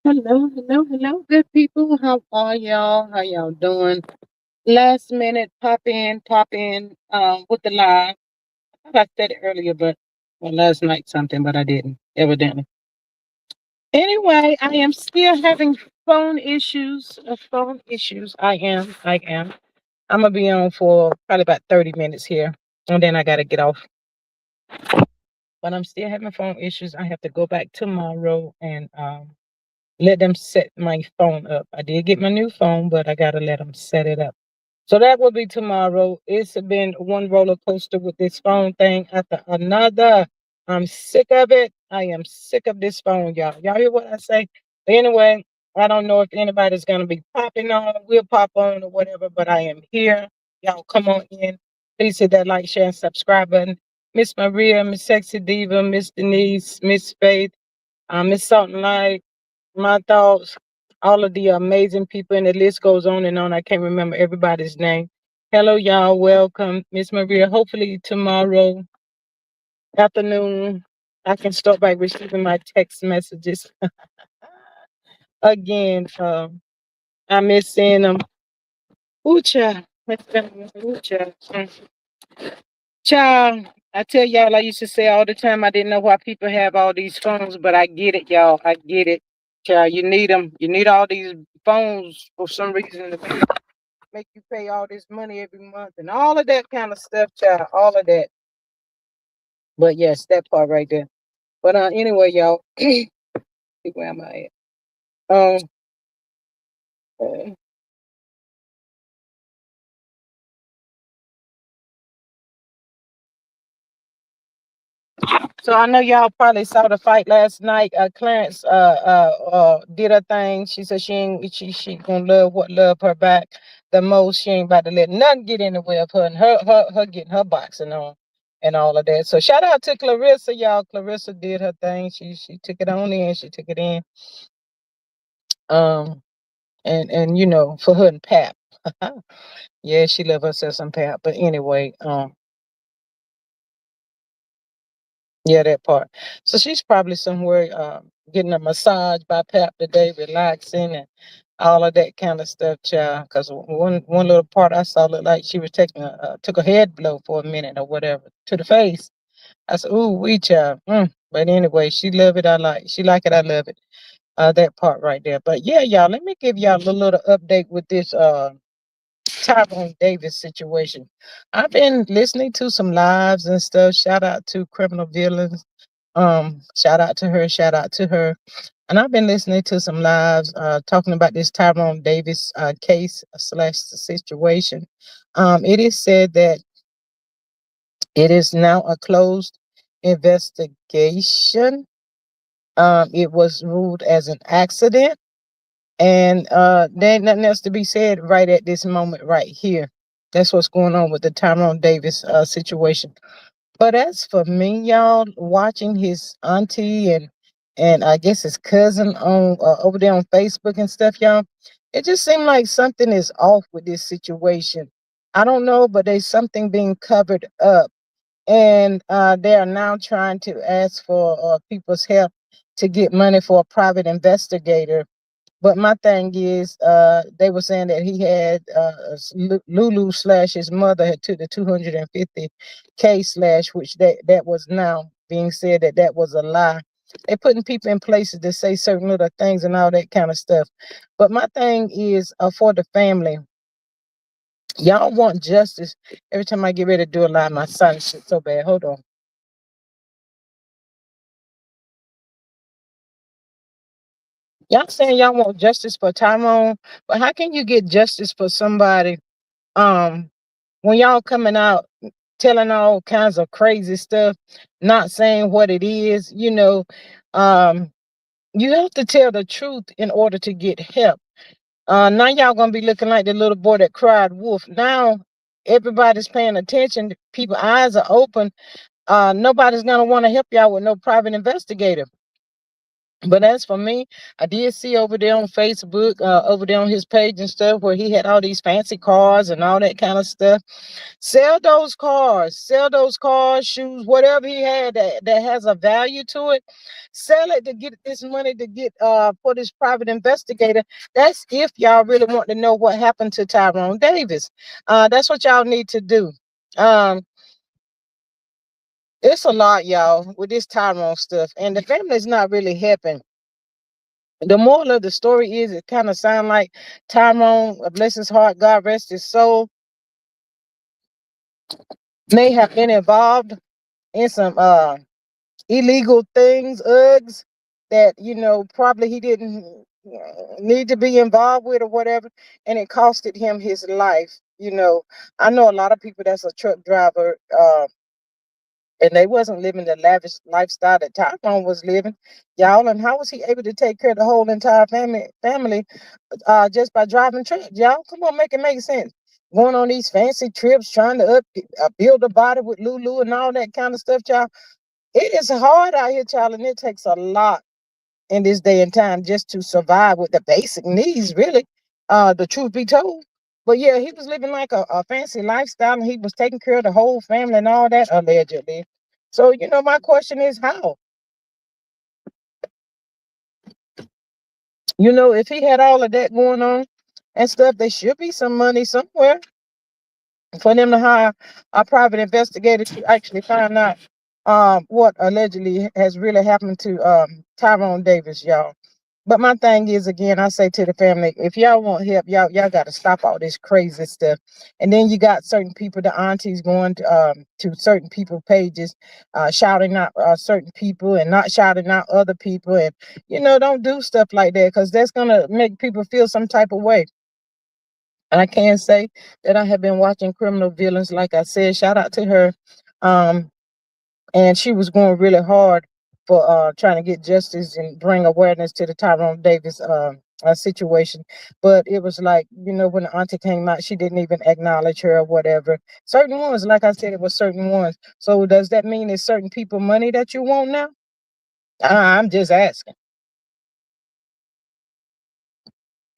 Hello, good people. How are y'all? How y'all doing? Last minute, pop in with the live. I thought I said it earlier, but well, last night something, but I didn't, evidently. Anyway, I am still having phone issues. Phone issues. I am. I'm gonna be on for probably about 30 minutes here, and then I gotta get off. But I'm still having phone issues. I have to go back tomorrow and let them set my phone up. I did get my new phone, but I gotta let them set it up. So that will be tomorrow. It's been one roller coaster with this phone thing after another. I'm sick of it. I am sick of this phone, y'all. Y'all hear what I say? But anyway, I don't know if anybody's gonna be popping on. We'll pop on or whatever, but I am here. Y'all come on in. Please hit that like, share, and subscribe button. Miss Maria, Miss Sexy Diva, Miss Denise, Miss Faith, Miss Salt and Light, my thoughts, all of the amazing people, and the list goes on and on. I can't remember everybody's name. Hello, y'all. Welcome, Miss Maria. Hopefully tomorrow afternoon I can start by receiving my text messages again. I miss seeing them. Ooh, child. Ooh, child. Child, I tell y'all, I used to say all the time, I didn't know why people have all these phones, but I get it, y'all. I get it. Child, you need them. You need all these phones for some reason to make you pay all this money every month and all of that kind of stuff, child. All of that. But yes, that part right there. But anyway, y'all, where am I at? Uh, So I know y'all probably saw the fight last night. Clarence did her thing. She said she gonna love her back the most. She ain't about to let nothing get in the way of her and her getting her boxing on and all of that. So shout out to Clarissa, y'all. Clarissa did her thing. She took it on in. She took it in. Um and for her and Pap. Yeah, she love herself some Pap. But anyway, yeah, that part. So she's probably somewhere getting a massage by Pap today, relaxing and all of that kind of stuff, child. Because one little part I saw looked like she was taking took a head blow for a minute or whatever to the face. I said, "Ooh, we child." But anyway, she love it. I like. She like it. I love it. That part right there. But yeah, y'all. Let me give y'all a little update with this Tyrone Davis situation. I've been listening to some lives and stuff. Shout out to Criminal Villains. Shout out to her. Shout out to her. And I've been listening to some lives talking about this Tyrone Davis case slash situation. It is said that it is now a closed investigation. It was ruled as an accident, and there ain't nothing else to be said right at this moment, right here. That's what's going on with the Tyrone Davis situation. But as for me, y'all, watching his auntie and I guess his cousin on over there on Facebook and stuff, y'all, it just seemed like something is off with this situation. I don't know, but there's something being covered up, and they are now trying to ask for people's help to get money for a private investigator. But my thing is, they were saying that he had Lulu slash his mother had took the 250K slash, which that was now being said that was a lie. They're putting people in places to say certain little things and all that kind of stuff. But my thing is for the family. Y'all want justice. Every time I get ready to do a lie, my son shit so bad. Hold on. Y'all saying y'all want justice for Tyrone, but how can you get justice for somebody um when y'all coming out telling all kinds of crazy stuff, not saying what it is, um, you have to tell the truth in order to get help. Now y'all gonna be looking like the little boy that cried wolf. Now everybody's paying attention. People's eyes are open. Nobody's gonna want to help y'all with no private investigator. But as for me, I did see over there on Facebook, over there on his page and stuff, where he had all these fancy cars and all that kind of stuff. Sell those cars, shoes, whatever he had that has a value to it. Sell it to get this money to get for this private investigator. That's if y'all really want to know what happened to Tyrone Davis. That's what y'all need to do. Um, it's a lot, y'all, with this Tyrone stuff, and the family's not really helping. The moral of the story is it kind of sound like Tyrone, bless his heart, God rest his soul, may have been involved in some illegal things, UGs that probably he didn't need to be involved with or whatever, and it costed him his life. I know a lot of people that's a truck driver, and they wasn't living the lavish lifestyle that Tyrone was living, y'all. And how was he able to take care of the whole entire family just by driving trucks, y'all? Come on, make it make sense. Going on these fancy trips, trying to build a body with Lulu and all that kind of stuff, y'all. It is hard out here, child, and it takes a lot in this day and time just to survive with the basic needs, really. The truth be told. But yeah, he was living like a fancy lifestyle and he was taking care of the whole family and all that, allegedly. So, my question is how? If he had all of that going on and stuff, there should be some money somewhere for them to hire a private investigator to actually find out what allegedly has really happened to Tyrone Davis, y'all. But my thing is, again, I say to the family, if y'all want help, y'all got to stop all this crazy stuff. And then you got certain people, the aunties going to certain people pages, shouting out certain people and not shouting out other people, and don't do stuff like that because that's gonna make people feel some type of way. I can say that I have been watching Criminal Villains. Like I said, shout out to her. Um, and she was going really hard for trying to get justice and bring awareness to the Tyrone Davis situation. But it was like, when the auntie came out, she didn't even acknowledge her or whatever. Certain ones, like I said, it was certain ones. So does that mean it's certain people money that you want now? I'm just asking.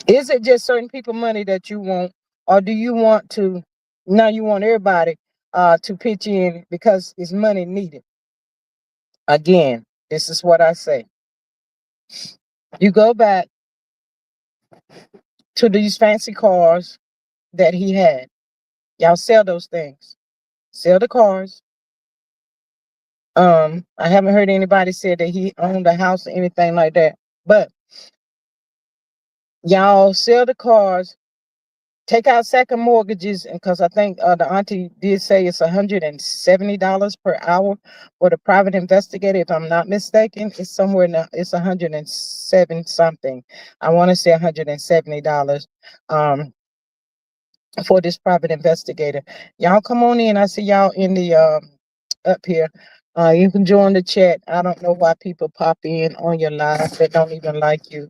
Is it just certain people money that you want, or do you want to? Now you want everybody to pitch in because it's money needed. Again, this is what I say. You go back to these fancy cars that he had. Y'all sell those things. Sell the cars. I haven't heard anybody say that he owned a house or anything like that. But y'all sell the cars, take out second mortgages, and because I think the auntie did say it's $170 per hour for the private investigator. If I'm not mistaken, it's somewhere now. It's 107 something. I want to say $170. For this private investigator. Y'all come on in. I see y'all in the up here. You can join the chat. I don't know why people pop in on your live that don't even like you.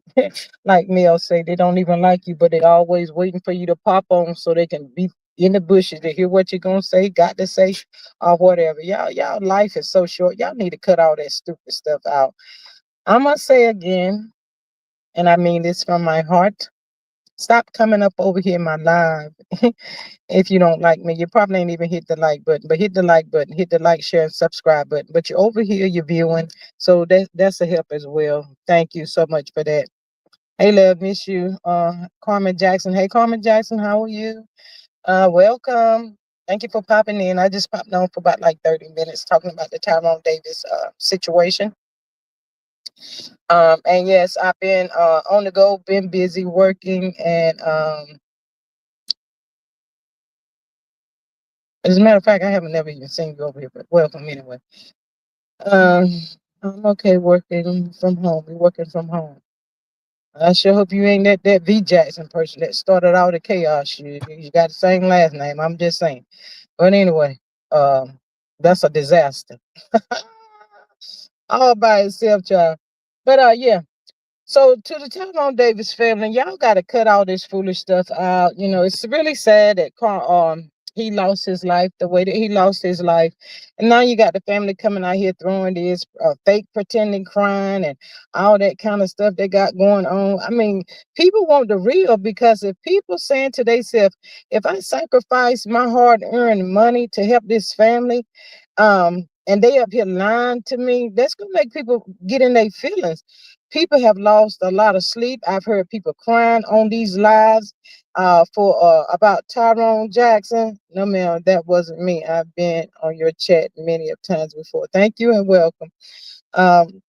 Like Mel say, they don't even like you, but they always waiting for you to pop on so they can be in the bushes to hear what you're gonna say, got to say, or whatever. Y'all life is so short. Y'all need to cut all that stupid stuff out. I must say again, and I mean this from my heart. Stop coming up over here in my live. If you don't like me, you probably ain't even hit the like button, but hit the like button, hit the like, share, and subscribe button. But you're over here, you're viewing, so that's a help as well. Thank you so much for that. Hey, love, miss you. Carmen Jackson. Hey, Carmen Jackson, how are you? Welcome. Thank you for popping in. I just popped on for about like 30 minutes talking about the Tyrone Davis situation. And yes, I've been on the go, been busy working, and as a matter of fact, I haven't never even seen you over here, but welcome anyway. Um, I'm okay working from home. We're working from home. I sure hope you ain't that V Jackson person that started all the chaos. You got the same last name. I'm just saying. But anyway, that's a disaster all by itself, child. But yeah. So to the Tyrone Davis family, y'all got to cut all this foolish stuff out. It's really sad that he lost his life the way that he lost his life. And now you got the family coming out here throwing this fake pretending crying and all that kind of stuff they got going on. I mean, people want the real, because if people saying to themselves, if I sacrifice my hard earned money to help this family, and they up here lying to me, that's gonna make people get in their feelings. People have lost a lot of sleep. I've heard people crying on these lives for about Tyrone Jackson. No, ma'am, that wasn't me. I've been on your chat many of times before. Thank you and welcome. Um,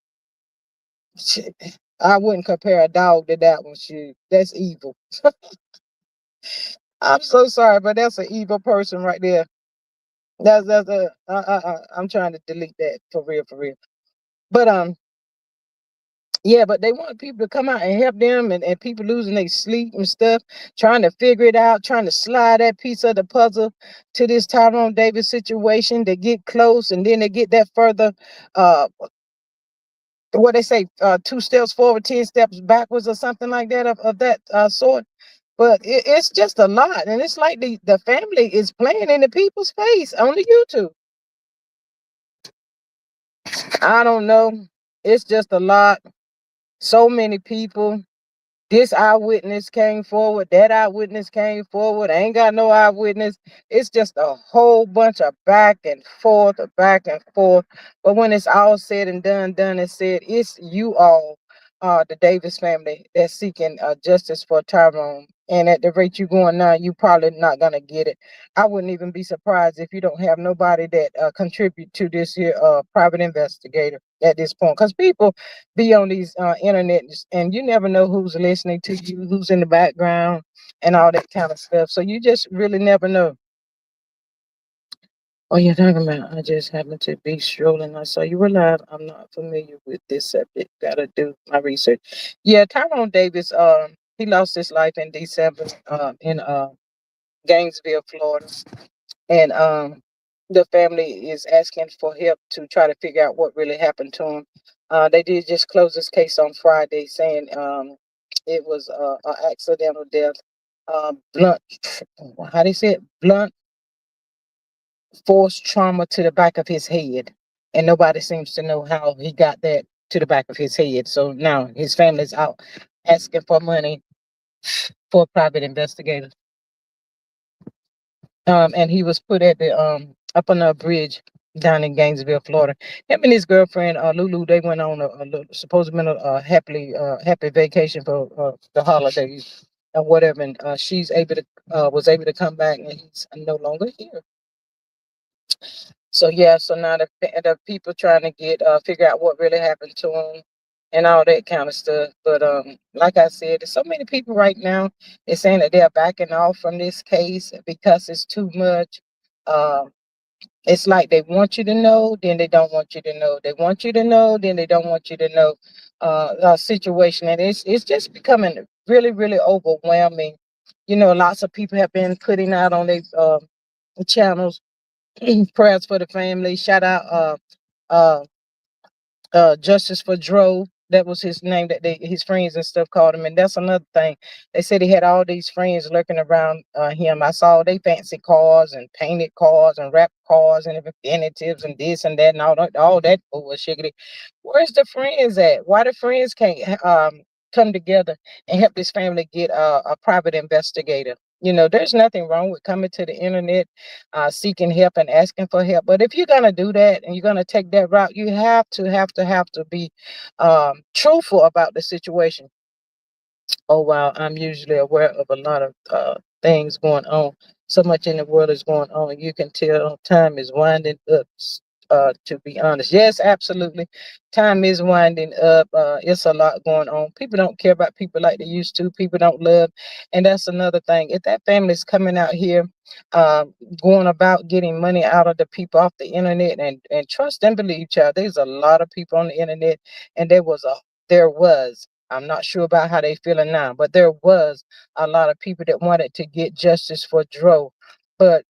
shit, I wouldn't compare a dog to that one. Shit, that's evil. I'm so sorry, but that's an evil person right there. That's a. I'm trying to delete that for real, for real. But yeah, but they want people to come out and help them, and people losing their sleep and stuff, trying to figure it out, trying to slide that piece of the puzzle to this Tyrone Davis situation. They get close, and then they get that further, uh, what they say, 2 steps forward, 10 steps backwards, or something like that of that sort. But it's just a lot, and it's like the family is playing in the people's face on the YouTube. I don't know. It's just a lot. So many people. This eyewitness came forward, that eyewitness came forward. I ain't got no eyewitness. It's just a whole bunch of back and forth, back and forth. But when it's all said and done and said, it's you all, the Davis family, that's seeking justice for Tyrone. And at the rate you're going now, you probably not gonna get it. I wouldn't even be surprised if you don't have nobody that contribute to this here private investigator at this point, because people be on these internet, and you never know who's listening to you, who's in the background, and all that kind of stuff. So you just really never know. Oh, you're talking about, I just happened to be strolling. I saw you were live. I'm not familiar with this subject. Gotta do my research. Yeah, Tyrone Davis, he lost his life in December in Gainesville, Florida. And the family is asking for help to try to figure out what really happened to him. They did just close this case on Friday, saying it was an accidental death, blunt, how do you say it, blunt force trauma to the back of his head, and nobody seems to know how he got that to the back of his head. So now his family's out asking for money for a private investigator. And he was put at the up on a bridge down in Gainesville, Florida. Him and his girlfriend Lulu, they went on a little, supposedly happy vacation for the holidays or whatever. And she's able to was able to come back, and he's no longer here. So yeah, so now the people trying to get figure out what really happened to him and all that kind of stuff. But like I said, there's so many people right now is saying that they're backing off from this case because it's too much. Um, it's like they want you to know, then they don't want you to know. They want you to know, then they don't want you to know. Situation, and it's just becoming really really overwhelming. You know, lots of people have been putting out on their channels prayers for the family. Shout out uh Justice for Dro. That was his name that his friends and stuff called him. And that's another thing. They said he had all these friends lurking around him. I saw they fancy cars and painted cars and wrapped cars and infinitives and this and that and all that bullshit. Where's the friends at? Why the friends can't come together and help this family get a private investigator? You know, there's nothing wrong with coming to the internet, seeking help and asking for help. But if you're gonna do that and you're gonna take that route, you have to be truthful about the situation. Oh wow, I'm usually aware of a lot of things going on. So much in the world is going on. You can tell time is winding up. To be honest, yes, absolutely, time is winding up. It's a lot going on. People don't care about people like they used to. People don't love, and that's another thing. If that family's coming out here, going about getting money out of the people off the internet, and trust and believe, child, there's a lot of people on the internet, and there was. I'm not sure about how they feeling now, but there was a lot of people that wanted to get justice for Dro. But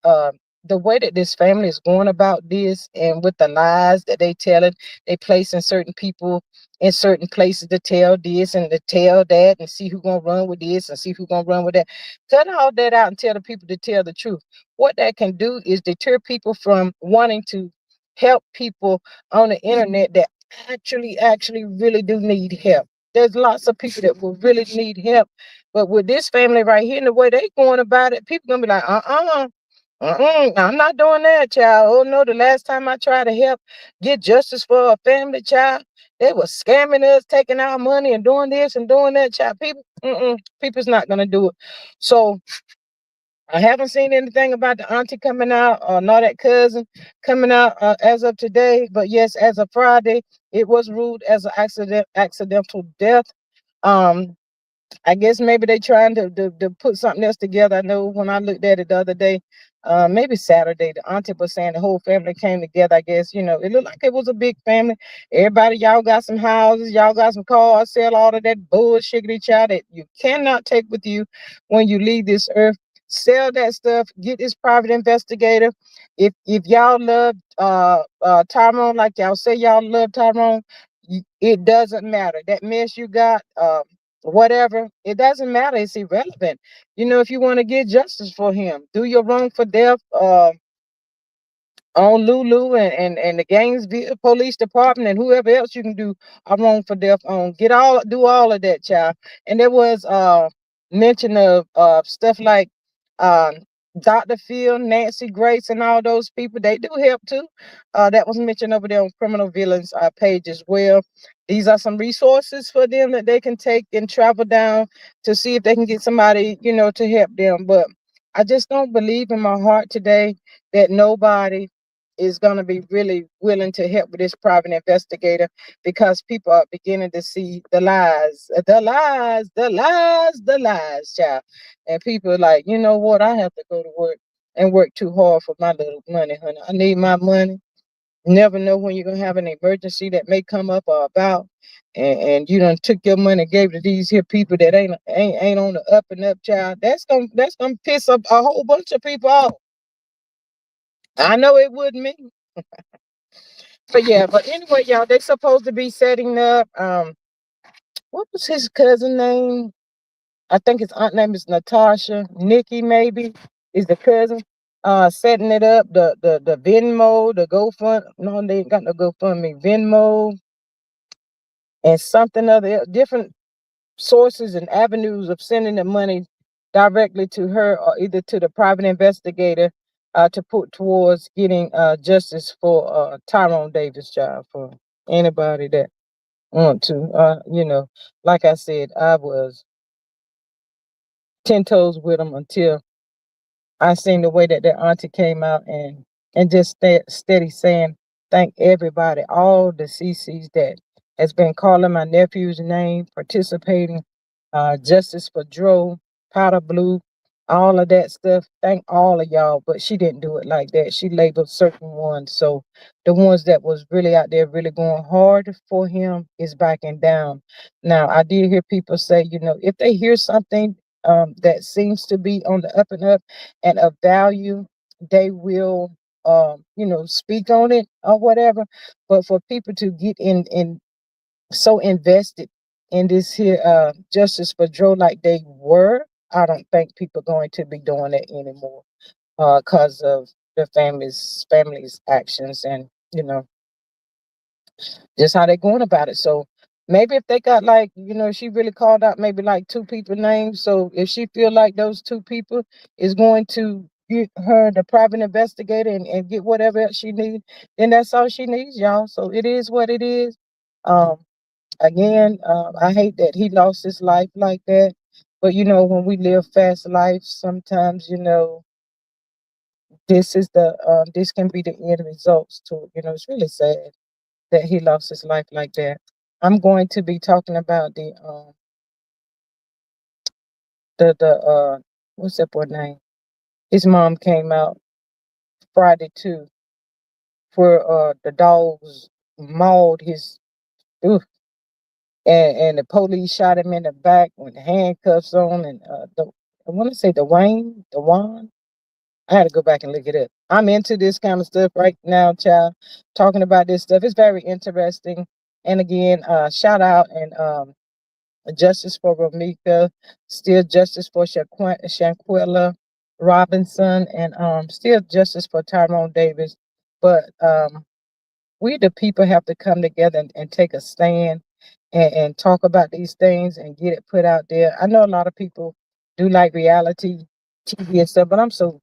the way that this family is going about this, and with the lies that they telling, they placing certain people in certain places to tell this and to tell that, and see who gonna run with this and see who gonna run with that. Cut all that out and tell the people to tell the truth. What that can do is deter people from wanting to help people on the internet that actually really do need help. There's lots of people that will really need help, but with this family right here and the way they going about it, people gonna be like, I'm not doing that, child. Oh no, the last time I tried to help get justice for a family, child, they were scamming us, taking our money and doing this and doing that, child. People's not gonna do it. So I haven't seen anything about the auntie coming out or not that cousin coming out as of today. But yes, as of Friday, it was ruled as an accidental death. Um, I guess maybe they trying to put something else together. I know when I looked at it the other day, maybe Saturday, the auntie was saying the whole family came together. I guess, it looked like it was a big family. Everybody, y'all got some houses, y'all got some cars, sell all of that bullshit child that you cannot take with you when you leave this earth. Sell that stuff. Get this private investigator. If y'all love Tyrone, like y'all say y'all love Tyrone, it doesn't matter. That mess you got, whatever, it doesn't matter. It's irrelevant. If you want to get justice for him, do your wrongful death on Lulu and the Gainesville Police Department and whoever else you can do a wrongful death on. Do all of that, child. And there was mention of stuff like um Dr. Phil, Nancy Grace, and all those people. They do help too. That was mentioned over there on Criminal Villains page as well. These are some resources for them that they can take and travel down to see if they can get somebody, to help them. But I just don't believe in my heart today that nobody is going to be really willing to help with this private investigator, because people are beginning to see the lies, the lies, child. And people are like, you know what? I have to go to work and work too hard for my little money, honey. I need my money. Never know when you're gonna have an emergency that may come up or about, and you done took your money and gave it to these here people that ain't on the up and up, child. That's gonna piss up a whole bunch of people off. I know it would me. But yeah, but anyway, y'all, they supposed to be setting up. What was his cousin name? I think his aunt name is Natasha. Nikki maybe is the cousin. Setting it up. The Venmo, the GoFund. No, they ain't got no GoFundMe. Venmo and something other different sources and avenues of sending the money directly to her or either to the private investigator to put towards getting justice for Tyrone Davis' child, for anybody that want to. Like I said, I was 10 toes with him until I seen the way that their auntie came out and just steady saying thank everybody, all the CCs that has been calling my nephew's name, participating, Justice for Dro, Powder Blue, all of that stuff. Thank all of y'all, but she didn't do it like that. She labeled certain ones. So the ones that was really out there really going hard for him is backing down. Now I did hear people say, if they hear something that seems to be on the up and up and of value, they will speak on it or whatever. But for people to get in so invested in this here justice for Joe like they were, I don't think people are going to be doing it anymore because of the family's actions, and just how they're going about it. So maybe if they got like, she really called out maybe like two people names. So if she feel like those two people is going to get her the private investigator and get whatever else she needs, then that's all she needs, y'all. So it is what it is. Um, Again, I hate that he lost his life like that. But when we live fast lives, sometimes this can be the end results to it. It's really sad that he lost his life like that. I'm going to be talking about the what's that boy name? His mom came out Friday too, where the dogs mauled his oof, and the police shot him in the back with the handcuffs on, and I want to say Dwayne, Dewan. I had to go back and look it up. I'm into this kind of stuff right now, child. Talking about this stuff. It's very interesting. And again, shout out and justice for Romika, still justice for Shanquilla Robinson, and still justice for Tyrone Davis. But we the people have to come together and take a stand and talk about these things and get it put out there. I know a lot of people do like reality TV and stuff, but I'm so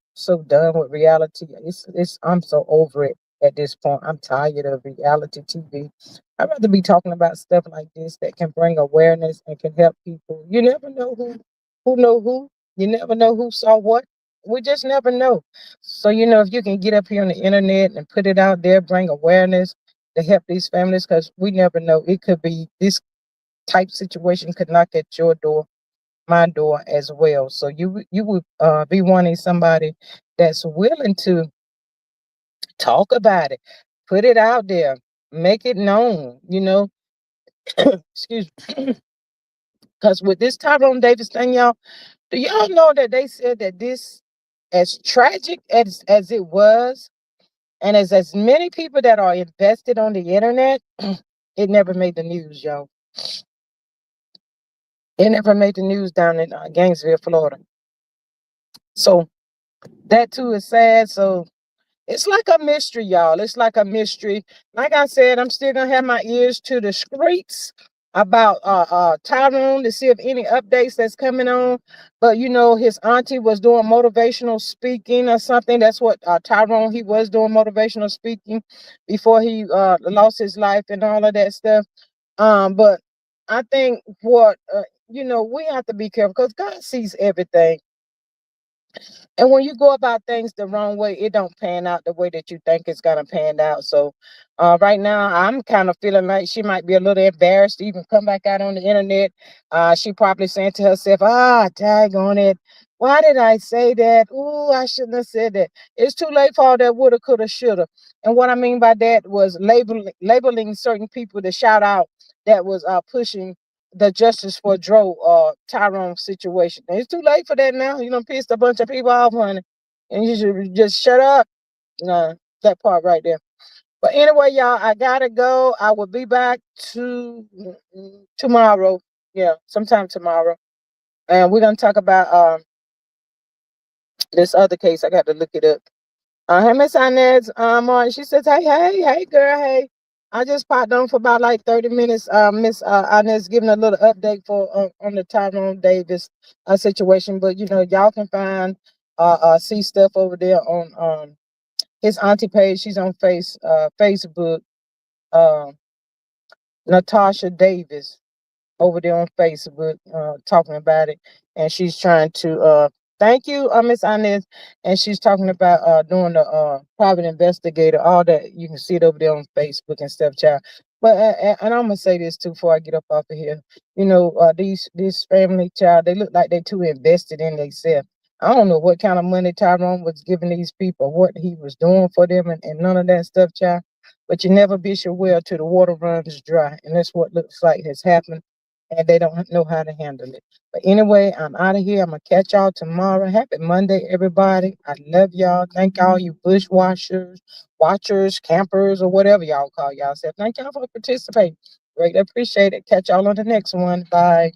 done with reality. It's I'm so over it at this point. I'm tired of reality TV. I'd rather be talking about stuff like this that can bring awareness and can help people. You never know who know who. You never know who saw what. We just never know. So if you can get up here on the internet and put it out there, bring awareness to help these families, because we never know. It could be this type situation could knock at your door, my door as well. So you would be wanting somebody that's willing to talk about it, put it out there, make it known. Excuse me. Because with this Tyrone Davis thing, y'all, do y'all know that they said that this, as tragic as it was, and as many people that are invested on the internet, it never made the news, y'all. It never made the news down in Gainesville, Florida. So that too is sad. So it's like a mystery, y'all. It's like a mystery. Like I said, I'm still gonna have my ears to the streets about Tyrone to see if any updates that's coming on. But his auntie was doing motivational speaking or something. That's what Tyrone, he was doing motivational speaking before he lost his life and all of that stuff. But I think what we have to be careful because God sees everything. And when you go about things the wrong way, it don't pan out the way that you think it's gonna pan out. So right now I'm kind of feeling like she might be a little embarrassed to even come back out on the internet. She probably saying to herself, tag on it. Why did I say that? Ooh, I shouldn't have said that. It's too late for all that woulda, coulda, shoulda. And what I mean by that was labeling certain people to shout out that was pushing the justice for Tyrone situation. And it's too late for that now. You done pissed a bunch of people off, honey. And you should just shut up. That part right there. But anyway, y'all, I gotta go. I will be back tomorrow. Yeah, sometime tomorrow. And we're gonna talk about this other case. I got to look it up. Hey, Miss Inez, she says, hey, girl, hey. I just popped on for about like 30 minutes. Miss Inez giving a little update for on the Tyrone Davis situation. But y'all can find see stuff over there on his auntie page. She's on Facebook. Um, Natasha Davis over there on Facebook talking about it, and she's trying to thank you, Miss Inez, and she's talking about doing the private investigator, all that. You can see it over there on Facebook and stuff, child. But and I'm gonna say this too before I get up off of here. This family, child, they look like they too invested in themselves. I don't know what kind of money Tyrone was giving these people, what he was doing for them, and none of that stuff, child. But you never wish your well till the water runs dry, and that's what looks like has happened, and they don't know how to handle it. But anyway, I'm out of here. I'm gonna catch y'all tomorrow. Happy Monday, everybody. I love y'all. Thank all you bushwashers, watchers, campers, or whatever y'all call yourself. Thank y'all for participating. Greatly appreciate it. Catch y'all on the next one. Bye.